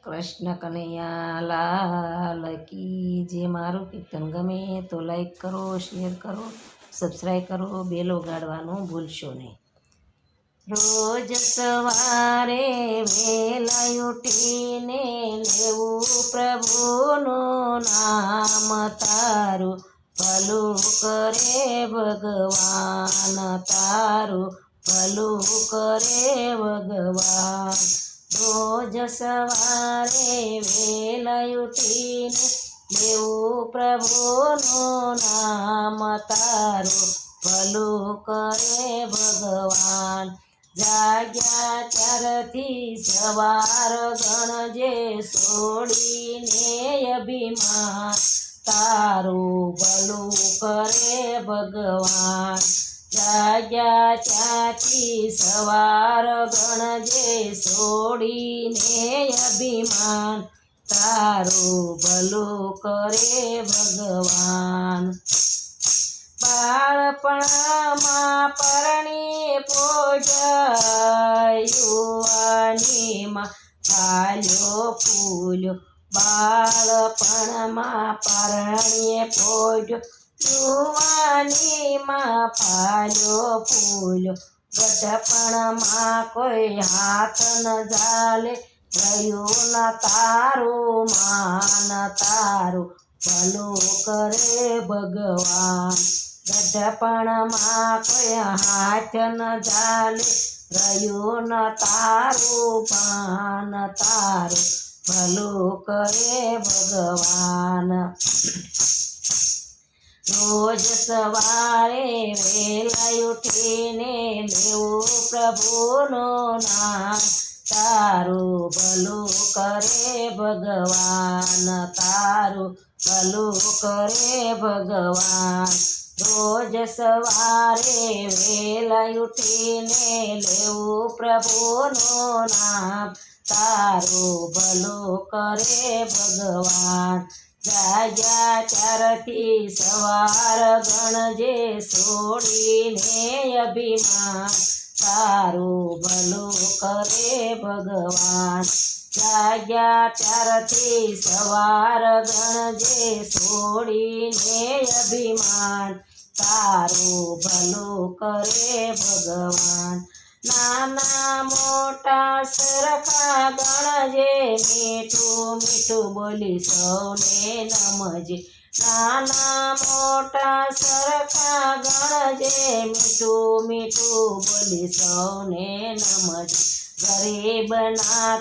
કૃષ્ણ કનૈયા લાલ કી જે મારું કીર્તન ગમે તો લાઈક કરો, શેર કરો, સબસ્ક્રાઈબ કરો, બેલ વગાડવાનું ભૂલશો નહીં. રોજ સવારે વહેલા ઉઠીને લેવું પ્રભુનું નામ, તારું ભલું કરે ભગવાન, તારું ભલું કરે ભગવાન. રોજ સવારે વહેલા ઉઠીને લેવું પ્રભુનું નામ, તારું ભલું કરે ભગવાન. જાગ્યા ત્યારથી સવાર ગણજે છોડીને અભિમાન, તારું ભલું કરે ભગવાન. જાગ્યા ત્યાંથી સવાર ગણજે છોડીને અભિમાન, તારું ભલું કરે ભગવાન. બાળપણમાં પરણી પોજાય, યુવાનીમાં ફાલ્યો ફૂલ્યો. બાળપણમાં પરણીએ પોજો, યુવાનીમાં ફાલ્યો ફૂલ્યો. ગઢપણમાં કોઈ હાથ ન ઝાલે, રહ્યું ન તારું માન, તારું ભલું કરે ભગવાન. ગઢપણમાં કોઈ હાથ ન ઝાલે, રહ્યું ન તારું પાન, તારું ભલું કરે ભગવાન. રોજ સવારે વહેલા ઉઠીને લેવું પ્રભુનું નામ, તારું ભલું કરે ભગવાન, તારું ભલું કરે ભગવાન. રોજ સવારે વહેલા ઉઠીને લેવું પ્રભુનું નામ, તારું ભલું કરે ભગવાન. જાગ્યા ત્યારથી સવાર ગણજે છોડીને અભિમાન, તારું ભલું કરે ભગવાન. જાગ્યા ત્યારથી સવાર ગણજે છોડીને અભિમાન, તારું ભલું કરે ભગવાન. નાના મોટા સરખા ગણજે, મીઠું મીઠું બોલી સૌને નમજે. નાના મોટા સરખા ગણજે, મીઠું મીઠું બોલી સૌને નમજે. ગરીબ ના